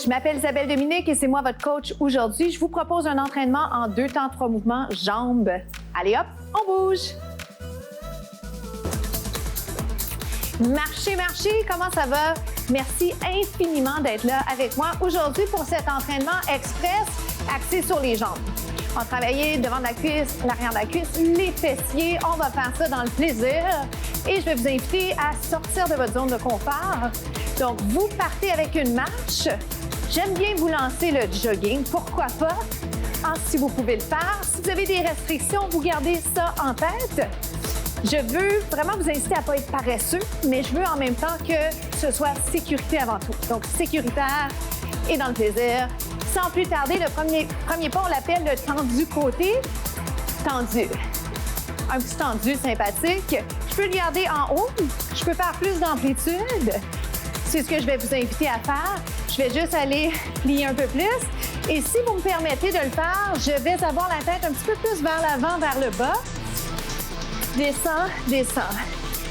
Je m'appelle Isabelle Dominique et c'est moi votre coach aujourd'hui. Je vous propose un entraînement en 2 temps 3 mouvements, jambes. Allez hop, on bouge! Marchez, marchez, comment ça va? Merci infiniment d'être là avec moi aujourd'hui pour cet entraînement express axé sur les jambes. On va travailler devant la cuisse, l'arrière de la cuisse, les fessiers. On va faire ça dans le plaisir. Et je vais vous inviter à sortir de votre zone de confort. Donc, vous partez avec une marche. J'aime bien vous lancer le jogging, pourquoi pas? Si vous pouvez le faire. Si vous avez des restrictions, vous gardez ça en tête. Je veux vraiment vous inciter à ne pas être paresseux, mais je veux en même temps que ce soit sécurité avant tout. Donc, sécuritaire et dans le plaisir. Sans plus tarder, le premier pas, on l'appelle le tendu côté. Tendu. Un petit tendu sympathique. Je peux le garder en haut. Je peux faire plus d'amplitude. C'est ce que je vais vous inviter à faire. Je vais juste aller plier un peu plus. Et si vous me permettez de le faire, je vais avoir la tête un petit peu plus vers l'avant, vers le bas. Descends, descends,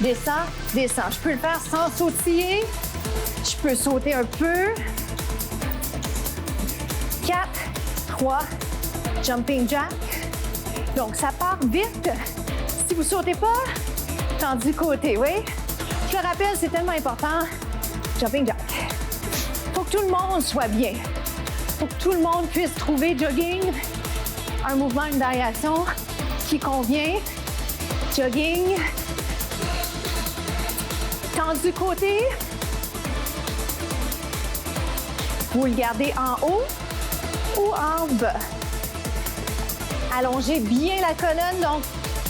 descends, descends. Je peux le faire sans sautiller. Je peux sauter un peu. 4, 3, jumping jack. Donc, ça part vite. Si vous ne sautez pas, tendu côté, oui? Je le rappelle, c'est tellement important. Jumping jack. Il faut que tout le monde soit bien. Il faut que tout le monde puisse trouver jogging, un mouvement, une variation qui convient. Jogging. Tendu côté. Vous le gardez en haut ou en bas. Allongez bien la colonne, donc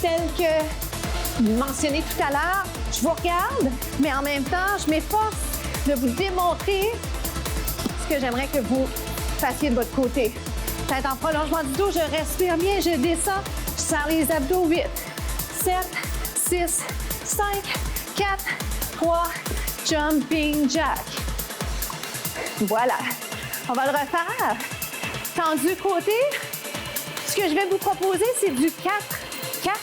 tel que mentionné tout à l'heure. Je vous regarde, mais en même temps, je m'efforce de vous démontrer ce que j'aimerais que vous fassiez de votre côté. Tête en prolongement du dos, je respire bien, je descends, je serre les abdos, 8, 7, 6, 5, 4, 3, jumping jack. Voilà. On va le refaire. Tendu côté. Ce que je vais vous proposer, c'est du 4, 4.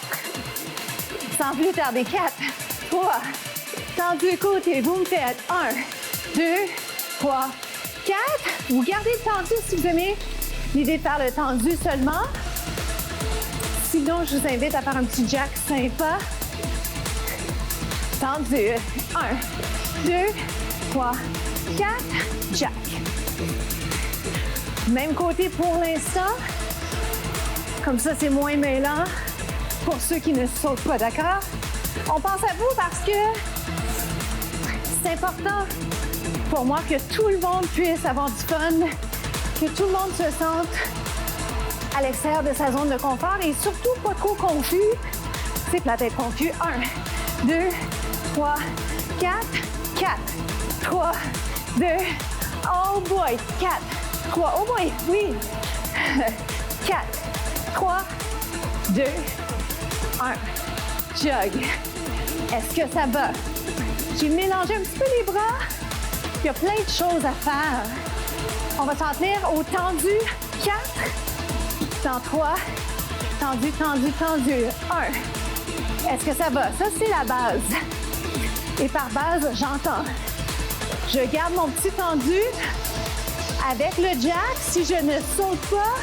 Sans plus tarder, 4, 3. Tendu côté. Vous me faites 1, 2, 3, 4. Vous gardez le tendu si vous aimez l'idée de faire le tendu seulement. Sinon, je vous invite à faire un petit jack sympa. Tendu. 1, 2, 3, 4. Jack. Même côté pour l'instant. Comme ça, c'est moins mêlant pour ceux qui ne sautent pas, d'accord? On pense à vous parce que c'est important pour moi que tout le monde puisse avoir du fun, que tout le monde se sente à l'extérieur de sa zone de confort et surtout pas trop confus. C'est plate d'être confus. 1, 2, 3, 4, 4, 3, 2, oh boy, 4, 3, oh boy, oui, 4, 3, 2, 1, jog. Est-ce que ça va? J'ai mélangé un petit peu les bras. Il y a plein de choses à faire. On va s'en tenir au tendu, 4, dans 3, tendu, tendu, tendu, 1. Est-ce que ça va? Ça, c'est la base. Et par base, j'entends. Je garde mon petit tendu. Avec le jack, si je ne saute pas,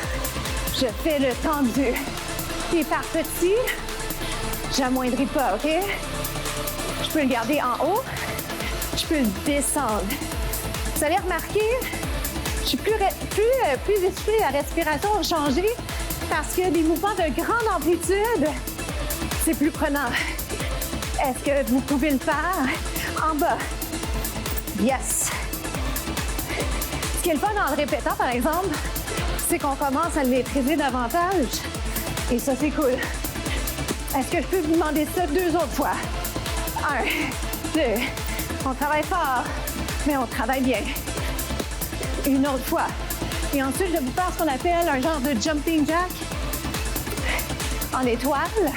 je fais le tendu. Et par petit, j'amoindris pas, OK? Je peux le garder en haut. Je peux le descendre. Vous allez remarquer, je suis plus essoufflée, la respiration a changé parce que des mouvements de grande amplitude, c'est plus prenant. Est-ce que vous pouvez le faire en bas? Yes! Ce qui est le fun en le répétant, par exemple, c'est qu'on commence à le maîtriser davantage. Et ça, c'est cool. Est-ce que je peux vous demander ça 2 autres fois? 1, 2. On travaille fort, mais on travaille bien. Une autre fois. Et ensuite, je vais vous faire ce qu'on appelle un genre de jumping jack en étoile.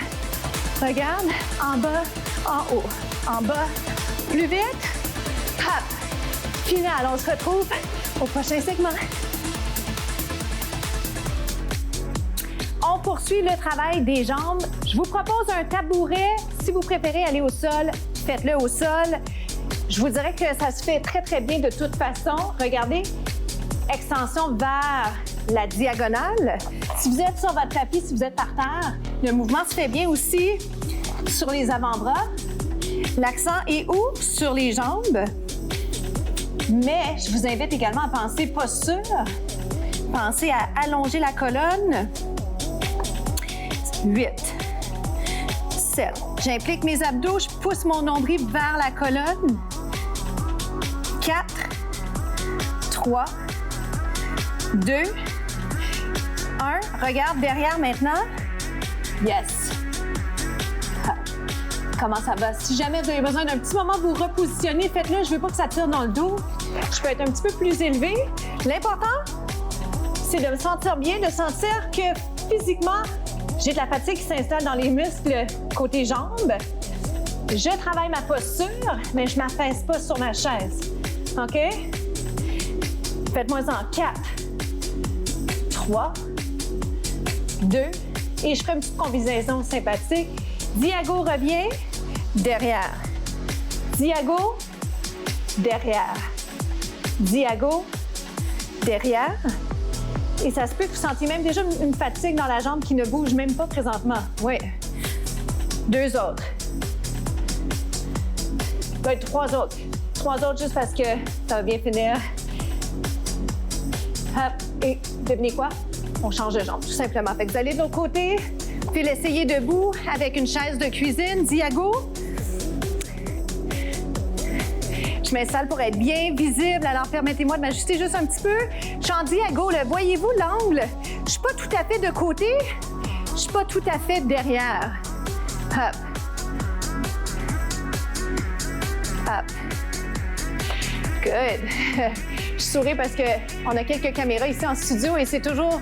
Regarde, en bas, en haut. En bas, plus vite. Hop. Final, on se retrouve au prochain segment. On poursuit le travail des jambes. Je vous propose un tabouret. Si vous préférez aller au sol, faites-le au sol. Je vous dirais que ça se fait très, très bien de toute façon. Regardez, extension vers la diagonale. Si vous êtes sur votre tapis, si vous êtes par terre, le mouvement se fait bien aussi sur les avant-bras. L'accent est où? Sur les jambes. Mais je vous invite également à penser posture. Pensez à allonger la colonne. 8, 7. J'implique mes abdos, je pousse mon nombril vers la colonne. 4, 3, 2, 1. Regarde derrière maintenant. Yes. Comment ça va? Si jamais vous avez besoin d'un petit moment pour vous repositionner, faites-le. Je ne veux pas que ça tire dans le dos. Je peux être un petit peu plus élevée. L'important, c'est de me sentir bien, de sentir que physiquement, j'ai de la fatigue qui s'installe dans les muscles côté jambes. Je travaille ma posture, mais je ne m'affaisse pas sur ma chaise. OK? Faites-moi ça en 4, 3, 2, et je fais une petite combinaison sympathique. Diago revient, derrière. Diago, derrière. Diago, derrière. Et ça se peut que vous sentiez même déjà une fatigue dans la jambe qui ne bouge même pas présentement. Oui. 2 autres. Oui, 3 autres. 3 autres juste parce que ça va bien finir. Hop. Et devinez quoi? On change de jambe, tout simplement. Fait que vous allez de l'autre côté, puis l'essayer debout avec une chaise de cuisine, diago. Je m'installe pour être bien visible, alors permettez-moi de m'ajuster juste un petit peu. Je suis en diago, voyez-vous l'angle? Je ne suis pas tout à fait de côté, je ne suis pas tout à fait derrière. Hop. Hop. Good. Je souris parce qu'on a quelques caméras ici en studio et c'est toujours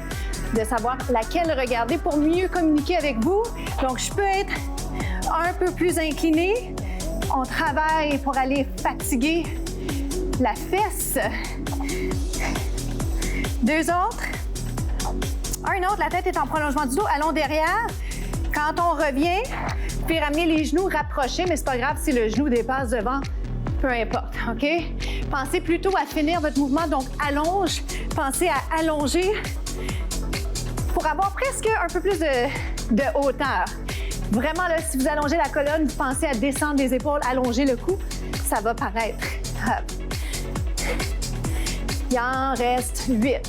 de savoir laquelle regarder pour mieux communiquer avec vous. Donc, je peux être un peu plus inclinée. On travaille pour aller fatiguer la fesse. 2 autres. Un autre, la tête est en prolongement du dos. Allons derrière. Quand on revient, puis ramener les genoux rapprochés, mais c'est pas grave si le genou dépasse devant, peu importe, OK? Pensez plutôt à finir votre mouvement, donc allonge. Pensez à allonger pour avoir presque un peu plus de hauteur. Vraiment, là, si vous allongez la colonne, vous pensez à descendre les épaules, allonger le cou, ça va paraître. Hop. Il en reste 8.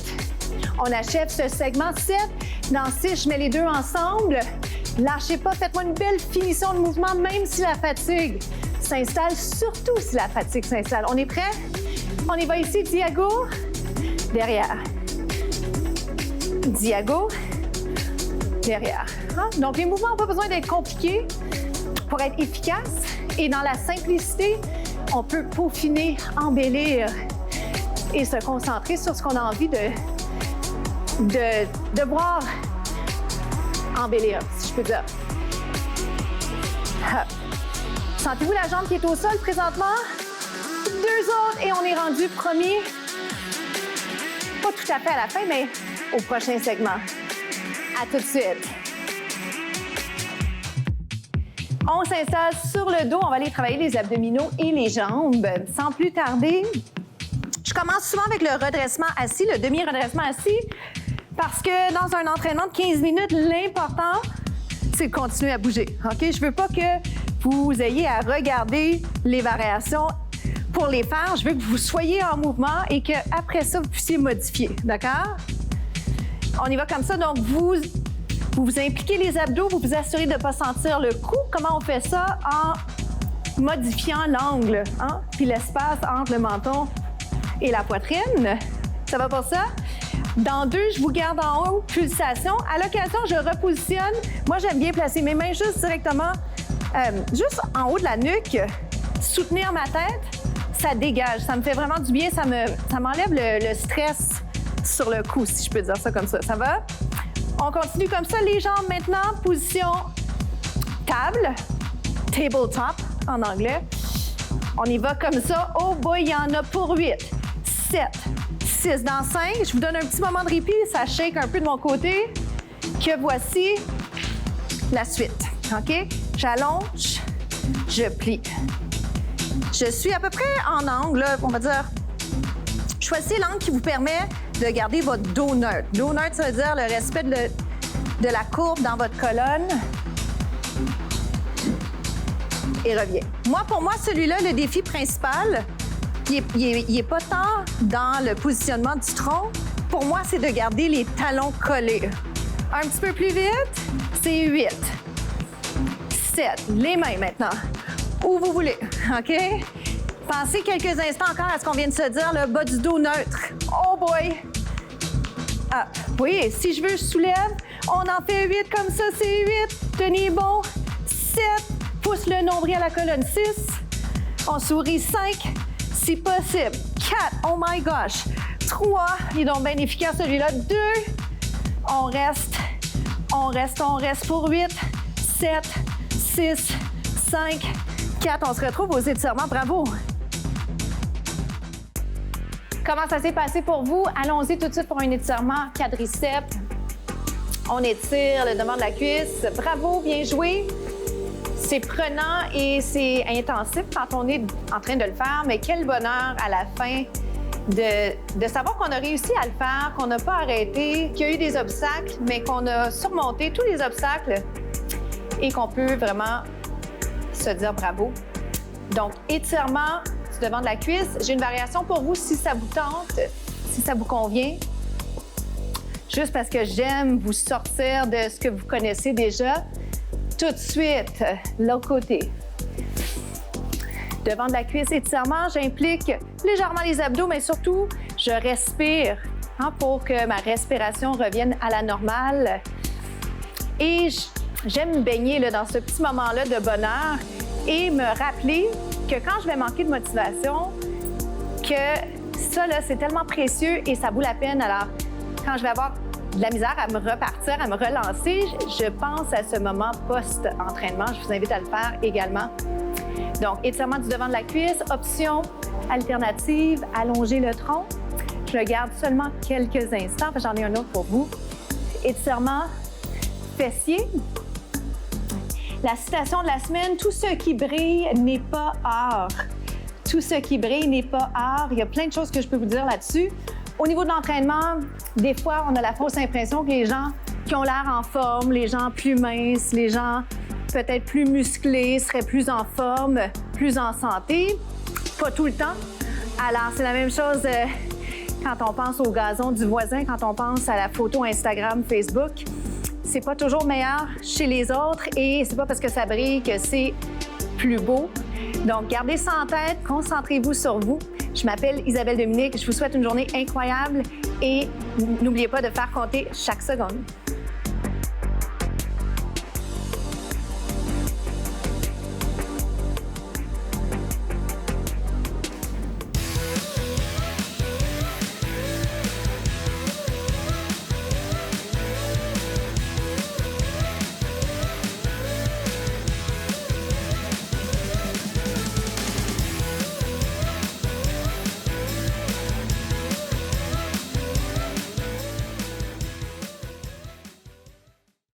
On achève ce segment 7. Dans 6, je mets les deux ensemble. Lâchez pas, faites-moi une belle finition de mouvement, même si la fatigue s'installe, surtout si la fatigue s'installe. On est prêt? On y va ici, diago, derrière. Diago, derrière. Donc, les mouvements n'ont pas besoin d'être compliqués pour être efficaces. Et dans la simplicité, on peut peaufiner, embellir et se concentrer sur ce qu'on a envie de voir embellir, si je peux dire. Sentez-vous la jambe qui est au sol présentement? 2 autres et on est rendu premier. Pas tout à fait à la fin, mais au prochain segment. À tout de suite. On s'installe sur le dos. On va aller travailler les abdominaux et les jambes. Sans plus tarder, je commence souvent avec le redressement assis, le demi-redressement assis, parce que dans un entraînement de 15 minutes, l'important, c'est de continuer à bouger. OK? Je ne veux pas que vous ayez à regarder les variations pour les faire. Je veux que vous soyez en mouvement et qu'après ça, vous puissiez modifier. D'accord? On y va comme ça. Donc, vous impliquez les abdos, vous vous assurez de ne pas sentir le cou. Comment on fait ça? En modifiant l'angle, hein? Puis l'espace entre le menton et la poitrine. Ça va pour ça? Dans 2, je vous garde en haut, pulsation. À l'occasion, je repositionne. Moi, j'aime bien placer mes mains juste directement, juste en haut de la nuque. Soutenir ma tête, ça dégage. Ça me fait vraiment du bien. Ça m'enlève le stress sur le cou, si je peux dire ça comme ça. Ça va? On continue comme ça. Les jambes maintenant, position table, tabletop en anglais. On y va comme ça. Oh boy, il y en a pour 8, 7, 6. Dans 5, je vous donne un petit moment de répit. Ça shake un peu de mon côté. Que voici la suite. OK? J'allonge, je plie. Je suis à peu près en angle, on va dire. Choisissez l'angle qui vous permet de garder votre dos neutre. Dos neutre, ça veut dire le respect de la courbe dans votre colonne. Et reviens. Pour moi, celui-là, le défi principal, il est pas tant dans le positionnement du tronc. Pour moi, c'est de garder les talons collés. Un petit peu plus vite, c'est 8, 7. Les mains maintenant. Où vous voulez, OK? Pensez quelques instants encore à ce qu'on vient de se dire, le bas du dos neutre. Oh boy! Ah, oui, si je veux, je soulève. On en fait 8 comme ça, c'est 8. Tenez bon. 7. Pousse le nombril à la colonne. 6. On sourit. 5. Si possible. 4. Oh my gosh. 3. Il est donc bien efficace celui-là. 2. On reste. On reste pour 8. 7. 6. 5. 4. On se retrouve aux étirements. Bravo. Comment ça s'est passé pour vous? Allons-y tout de suite pour un étirement quadriceps. On étire le devant de la cuisse. Bravo, bien joué. C'est prenant et c'est intensif quand on est en train de le faire, mais quel bonheur à la fin de savoir qu'on a réussi à le faire, qu'on n'a pas arrêté, qu'il y a eu des obstacles, mais qu'on a surmonté tous les obstacles et qu'on peut vraiment se dire bravo. Donc, étirement du devant de la cuisse. J'ai une variation pour vous si ça vous tente, si ça vous convient. Juste parce que j'aime vous sortir de ce que vous connaissez déjà. Tout de suite, l'autre côté. Devant de la cuisse, étirement, j'implique légèrement les abdos, mais surtout, je respire pour que ma respiration revienne à la normale. Et j'aime me baigner dans ce petit moment-là de bonheur et me rappeler que quand je vais manquer de motivation, que ça, c'est tellement précieux et ça vaut la peine. Alors, quand je vais avoir de la misère à me repartir, à me relancer, je pense à ce moment post-entraînement. Je vous invite à le faire également. Donc, étirement du devant de la cuisse. Option alternative, allonger le tronc. Je le garde seulement quelques instants. J'en ai un autre pour vous. Étirement fessier. La citation de la semaine, tout ce qui brille n'est pas or. Tout ce qui brille n'est pas or. Il y a plein de choses que je peux vous dire là-dessus. Au niveau de l'entraînement, des fois, on a la fausse impression que les gens qui ont l'air en forme, les gens plus minces, les gens peut-être plus musclés seraient plus en forme, plus en santé. Pas tout le temps. Alors, c'est la même chose quand on pense au gazon du voisin, quand on pense à la photo Instagram, Facebook. C'est pas toujours meilleur chez les autres et c'est pas parce que ça brille que c'est plus beau. Donc, gardez ça en tête, concentrez-vous sur vous. Je m'appelle Isabelle Dominique, je vous souhaite une journée incroyable et n'oubliez pas de faire compter chaque seconde.